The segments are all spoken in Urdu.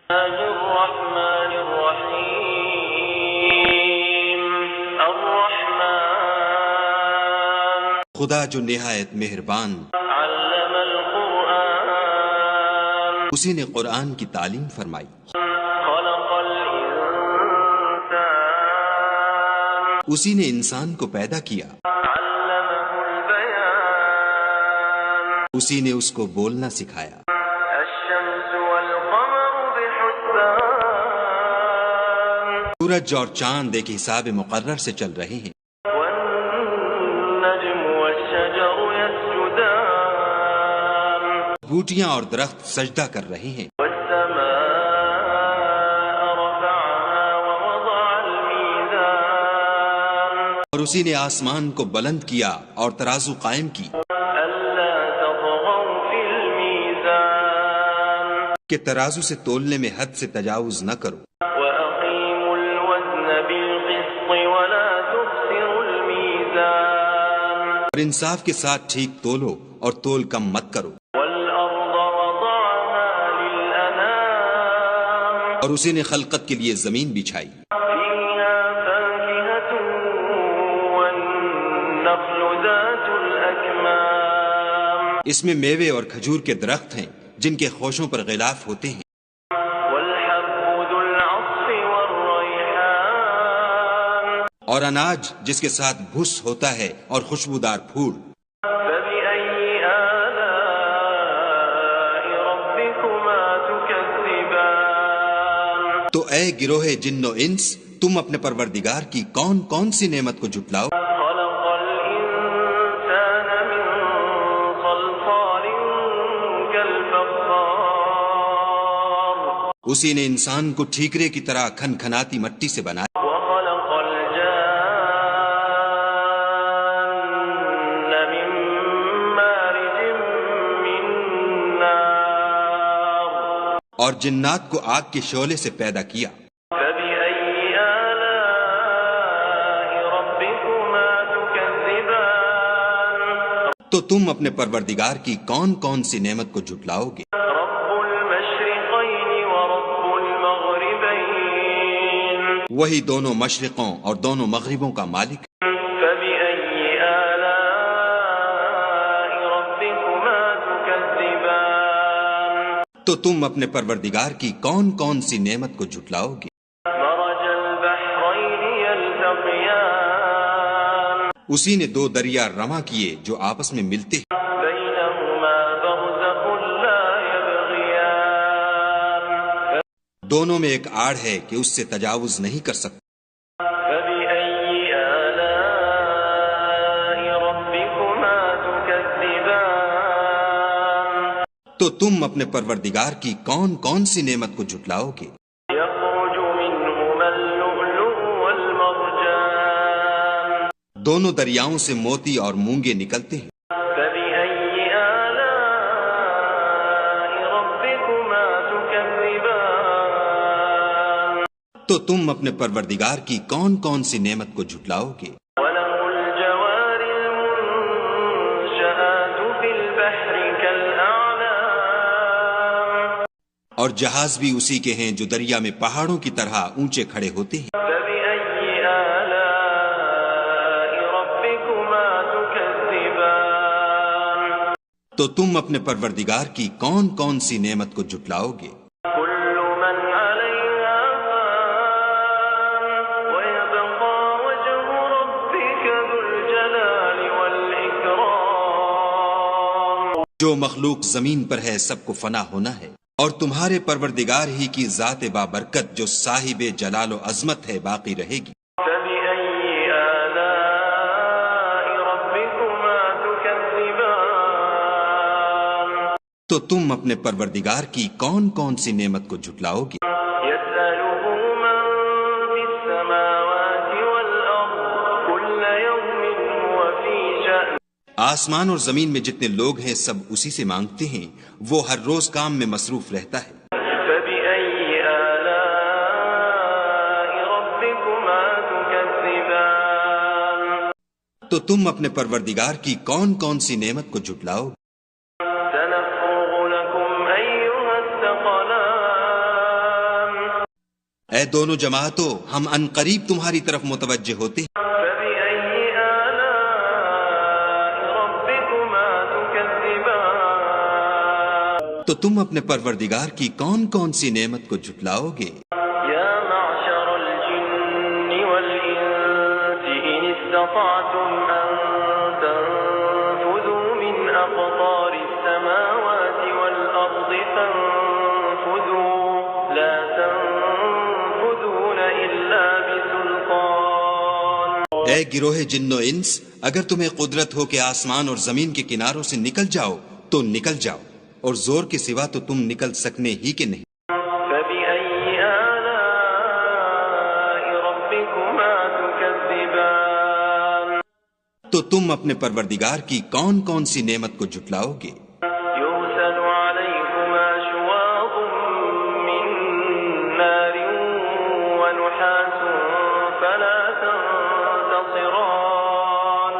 الرحمن الرحیم الرحمن خدا جو نہایت مہربان، علم القرآن اسی نے قرآن کی تعلیم فرمائی، خلق الانسان اسی نے انسان کو پیدا کیا، علمه البیان اسی نے اس کو بولنا سکھایا، الشمس والقمر بحسبان سورج اور چاند ایک حساب مقرر سے چل رہے ہیں، والنجم والشجر يسجدان بوٹیاں اور درخت سجدہ کر رہے ہیں، والسماء رفعها ووضع الميزان اور اسی نے آسمان کو بلند کیا اور ترازو قائم کی ألا تطغوا في الميزان کہ ترازو سے تولنے میں حد سے تجاوز نہ کرو، وأقيموا الوزن بالقسط ولا تخسروا الميزان اور انصاف کے ساتھ ٹھیک تولو اور تول کم مت کرو، والأرض وضعها للأنام اور اسی نے خلقت کے لیے زمین بچھائی، فيها فاكهة والنخل ذات الأكمام اس میں میوے اور کھجور کے درخت ہیں جن کے خوشوں پر غلاف ہوتے ہیں، والحب ذو العصف والريحان اور اناج جس کے ساتھ بھس ہوتا ہے اور خوشبودار پھول، فبأي آلاء ربكما تكذبان تو اے گروہ جن و انس، تم اپنے پروردگار کی کون کون سی نعمت کو جھٹلاؤ؟ خلق الإنسان من صلصال كالفخار اسی نے انسان کو ٹھیکرے کی طرح کھن کھناتی مٹی سے بنایا، وخلق الجان من مارج من نار اور جنات کو آگ کے شعلے سے پیدا کیا، فبأي آلاء ربكما تكذبان تو تم اپنے پروردگار کی کون کون سی نعمت کو جھٹلاؤ گے؟ رب المشرقين ورب المغربين وہی دونوں مشرقوں اور دونوں مغربوں کا مالک، فبأي آلاء ربكما تكذبان تو تم اپنے پروردگار کی کون کون سی نعمت کو جھٹلاؤ گے؟ مرج البحرين يلتقيان اسی نے دو دریا رواں کیے جو آپس میں ملتے ہیں، بينهما برزخ لا يبغيان دونوں میں ایک آڑ ہے کہ اس سے تجاوز نہیں کر سکتے، فبأي آلاء ربكما تكذبان تو تم اپنے پروردگار کی کون کون سی نعمت کو جھٹلاؤ گے؟ يخرج منهما اللؤلؤ والمرجان دونوں دریاؤں سے موتی اور مونگے نکلتے ہیں، فبأي آلاء ربكما تكذبان تو تم اپنے پروردگار کی کون کون سی نعمت کو جھٹلاؤ گے؟ وله الجوار المنشآت في البحر كالأعلام اور جہاز بھی اسی کے ہیں جو دریا میں پہاڑوں کی طرح اونچے کھڑے ہوتے ہیں، فبأي آلاء ربكما تكذبان تو تم اپنے پروردگار کی کون کون سی نعمت کو جھٹلاؤ گے؟ كل من عليها فان ويبقى وجه ربك ذو الجلال والإكرام جو مخلوق زمین پر ہے سب کو فنا ہونا ہے، اور تمہارے پروردگار ہی کی ذات بابرکت جو صاحب جلال و عظمت ہے باقی رہے گی، فبأي آلاء ربكما تكذبان تو تم اپنے پروردگار کی کون کون سی نعمت کو جھٹلاؤ گے؟ يسأله من في السماوات والأرض كل يوم هو في شأن آسمان اور زمین میں جتنے لوگ ہیں سب اسی سے مانگتے ہیں، وہ ہر روز کام میں مصروف رہتا ہے، فبأي آلاء ربكما تكذبان تو تم اپنے پروردگار کی کون کون سی نعمت کو جھٹلاؤ گے؟ سنفرغ لكم أيها الثقلان اے دونوں جماعتوں، ہم ان قریب تمہاری طرف متوجہ ہوتے ہیں۔ فبأي آلاء ربكما تكذبان تو تم اپنے پروردگار کی کون کون سی نعمت کو جھٹلاؤ گے؟ يا معشر الجن والإنس إن استطعتم أن تنفذوا من أقطار السماوات والأرض فانفذوا لا تنفذون إلا بسلطان اے گروہ جن و انس، اگر تمہیں قدرت ہو کہ آسمان اور زمین کے کناروں سے نکل جاؤ تو نکل جاؤ، اور زور کے سوا تو تم نکل سکنے ہی کے نہیں۔ فبأي آلاء ربكما تكذبان تو تم اپنے پروردگار کی کون کون سی نعمت کو جھٹلاؤ گے؟ يرسل عليكما شواظ من نار ونحاس فلا تنتصران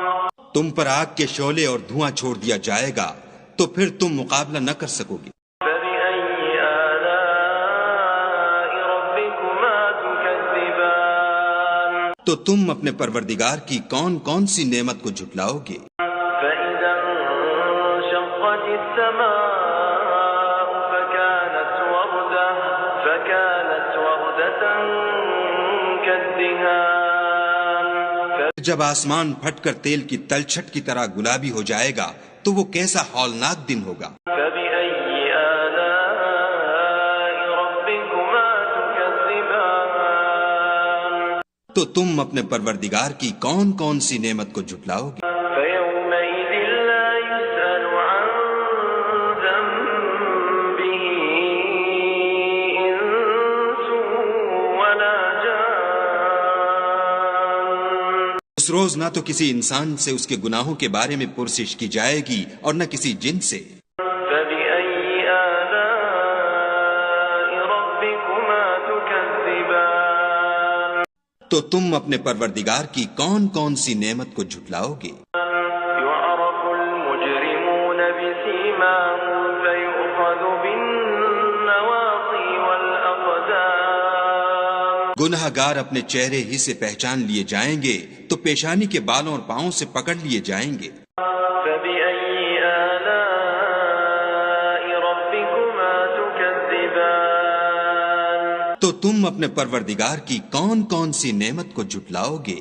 تم پر آگ کے شعلے اور دھواں چھوڑ دیا جائے گا تو پھر تم مقابلہ نہ کر سکو گے۔ فبأي آلاء ربكما تكذبان تو تم اپنے پروردگار کی کون کون سی نعمت کو جھٹلاؤ گے؟ فإذا انشقت السماء فكانت وردة كالدهان جب آسمان پھٹ کر تیل کی تلچھٹ کی طرح گلابی ہو جائے گا تو وہ کیسا ہولناک دن ہوگا۔ فبأي آلاء ربكما تكذبان تو تم اپنے پروردگار کی کون کون سی نعمت کو جھٹلاؤ گے؟ فيومئذ لا يسأل عن ذنبه إنس ولا جان اس روز نہ تو کسی انسان سے اس کے گناہوں کے بارے میں پرسش کی جائے گی اور نہ کسی جن سے۔ فبأي آلاء ربكما تكذبان تو تم اپنے پروردگار کی کون کون سی نعمت کو جھٹلاؤ گے؟ يعرف المجرمون بسيماهم فيؤخذ بالنواصي والأقدام گناہ گار اپنے چہرے ہی سے پہچان لیے جائیں گے تو پیشانی کے بالوں اور پاؤں سے پکڑ لیے جائیں گے۔ فبأي آلاء ربكما تكذبان تو تم اپنے پروردگار کی کون کون سی نعمت کو جھٹلاؤ گے؟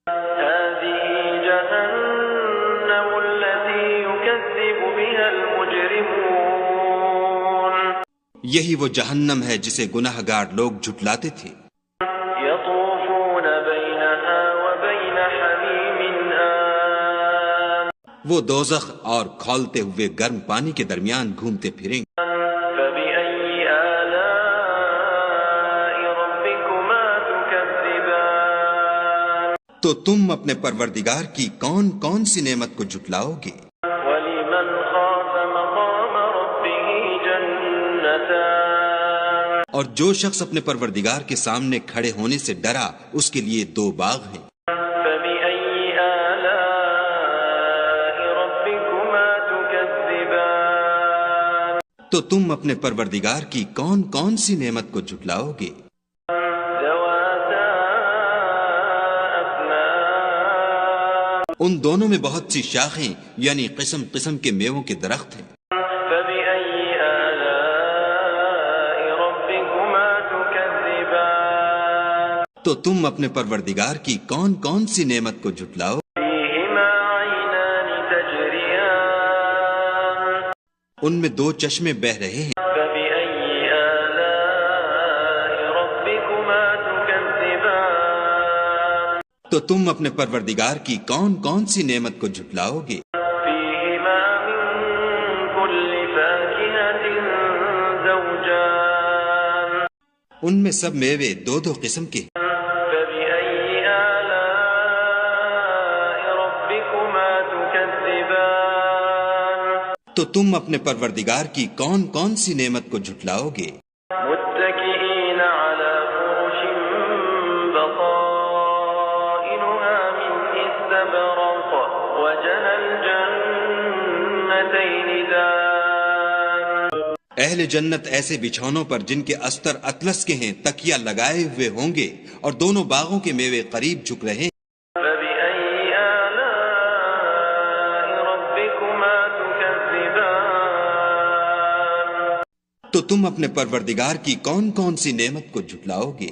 هذه جهنم التي يكذب بها المجرمون یہی وہ جہنم ہے جسے گناہ گار لوگ جھٹلاتے تھے۔ يطوفون بينها وبين حميم آن وہ دوزخ اور کھولتے ہوئے گرم پانی کے درمیان گھومتے پھریں گے۔ فبأي آلاء ربكما تكذبان تو تم اپنے پروردگار کی کون کون سی نعمت کو جھٹلاؤ گے؟ ولمن خاف مقام ربه جنتان اور جو شخص اپنے پروردگار کے سامنے کھڑے ہونے سے ڈرا اس کے لیے دو باغ ہیں۔ فبأي آلاء ربكما تكذبان تو تم اپنے پروردگار کی کون کون سی نعمت کو جھٹلاؤ گے؟ ذواتا أفنان ان دونوں میں بہت سی شاخیں یعنی قسم قسم کے میووں کے درخت ہیں۔ فبأي آلاء ربكما تكذبان تو تم اپنے پروردگار کی کون کون سی نعمت کو جھٹلاؤ؟ فيهما عينان تجريان ان میں دو چشمے بہہ رہے ہیں۔ فبأي آلاء ربكما تكذبان تو تم اپنے پروردگار کی کون کون سی نعمت کو جھٹلاؤ گے؟ فيهما من كل فاكهة زوجان ان میں سب میوے دو دو قسم کے ہیں۔ فبأي آلاء ربكما تكذبان تو تم اپنے پروردگار کی کون کون سی نعمت کو جھٹلاؤ گے؟ متكئين على فرش بطائنها من استبرق وجنى الجنتين دان اہل جنت ایسے بچھونوں پر جن کے استر اطلس کے ہیں تکیہ لگائے ہوئے ہوں گے، اور دونوں باغوں کے میوے قریب جھک رہے ہیں۔ فبأي آلاء ربكما تكذبان تو تم اپنے پروردگار کی کون کون سی نعمت کو جھٹلاؤ گے؟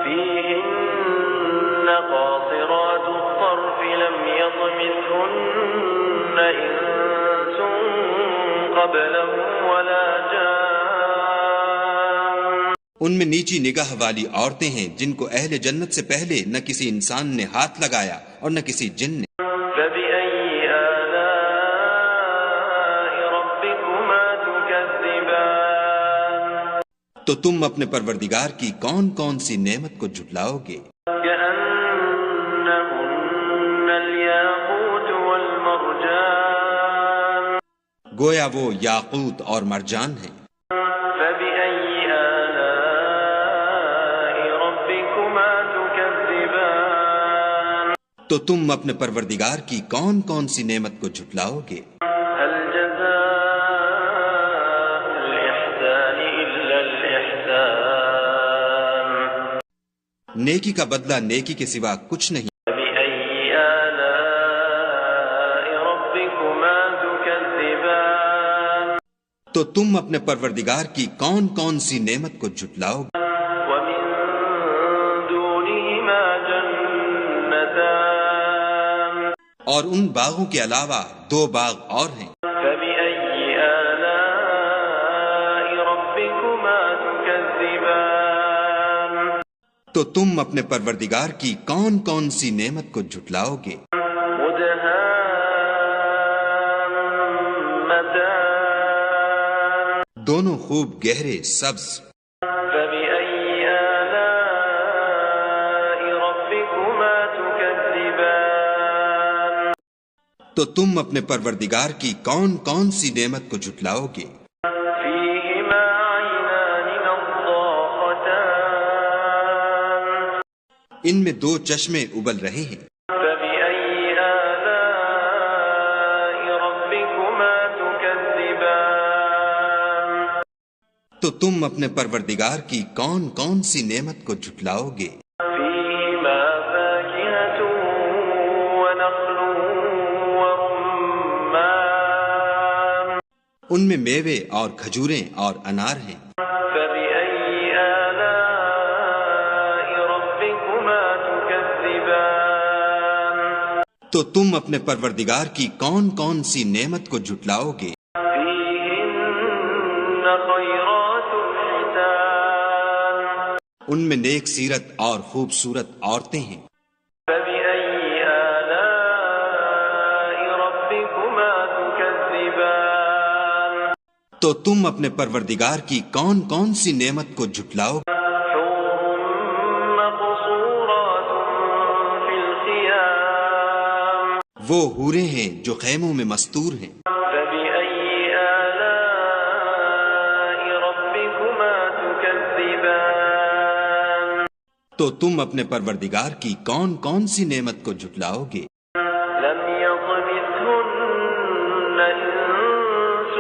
فيهن قاصرات الطرف لم يطمثهن إنس قبلهم ولا جان ان میں نیچی نگاہ والی عورتیں ہیں جن کو اہل جنت سے پہلے نہ کسی انسان نے ہاتھ لگایا اور نہ کسی جن نے۔ فبأي آلاء ربكما تكذبان تو تم اپنے پروردگار کی کون کون سی نعمت کو جھٹلاؤ گے؟ كأنهن الياقوت والمرجان گویا وہ یاقوت اور مرجان ہیں۔ فبأي آلاء ربكما تكذبان تو تم اپنے پروردگار کی کون کون سی نعمت کو جھٹلاؤ گے؟ هل جزاء الإحسان إلا الإحسان نیکی کا بدلہ نیکی کے سوا کچھ نہیں۔ فبأي آلاء ربكما تكذبان تو تم اپنے پروردگار کی کون کون سی نعمت کو جھٹلاؤ گے؟ ومن دونهما جنتان اور ان باغوں کے علاوہ دو باغ اور ہیں۔ فبأي آلاء ربكما تكذبان تو تم اپنے پروردگار کی کون کون سی نعمت کو جھٹلاؤ گے؟ مدهامتان دونوں خوب گہرے سبز۔ فبأي آلاء ربكما تكذبان تو تم اپنے پروردگار کی کون کون سی نعمت کو جھٹلاؤ گے؟ فيهما عينان نضاختان ان میں دو چشمے ابل رہے ہیں۔ فبأي آلاء ربكما تكذبان تو تم اپنے پروردگار کی کون کون سی نعمت کو جھٹلاؤ گے؟ فيهما فاكهة ونخل ورمان ان میں میوے اور کھجوریں اور انار ہیں۔ فبأي آلاء ربكما تكذبان تو تم اپنے پروردگار کی کون کون سی نعمت کو جھٹلاؤ گے؟ فيهن خيرات حسان ان میں نیک سیرت اور خوبصورت عورتیں ہیں۔ فبأي آلاء ربكما تكذبان تو تم اپنے پروردگار کی کون کون سی نعمت کو جھٹلاؤ گے؟ حور مقصورات في الخيام وہ حوریں ہیں جو خیموں میں مستور ہیں۔ فبأي آلاء ربكما تكذبان تو تم اپنے پروردگار کی کون کون سی نعمت کو جھٹلاؤ گے؟ لم يطمثهن إنس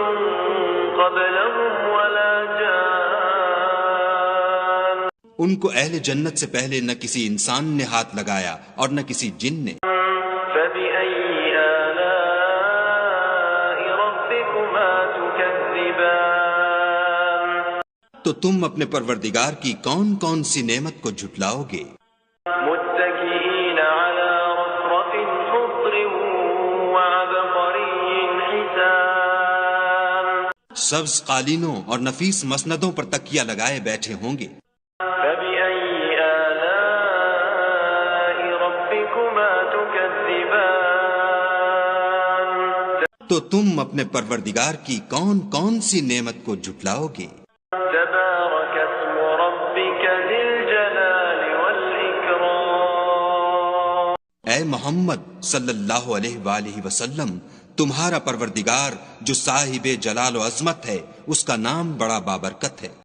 قبلهم ولا جان ان کو اہل جنت سے پہلے نہ کسی انسان نے ہاتھ لگایا اور نہ کسی جن نے۔ فبأي آلاء ربكما تكذبان تو تم اپنے پروردگار کی کون کون سی نعمت کو جھٹلاؤ گے؟ متكئين على رفرف خضر وعبقري حسان سبز قالینوں اور نفیس مسندوں پر تکیہ لگائے بیٹھے ہوں گے۔ فبأي آلاء ربكما تكذبان تو تم اپنے پروردگار کی کون کون سی نعمت کو جھٹلاؤ گے؟ تبارك اسم ربك ذي الجلال والإكرام اے محمد صلی اللہ علیہ وآلہ وسلم، تمہارا پروردگار جو صاحب جلال و عظمت ہے، اس کا نام بڑا بابرکت ہے۔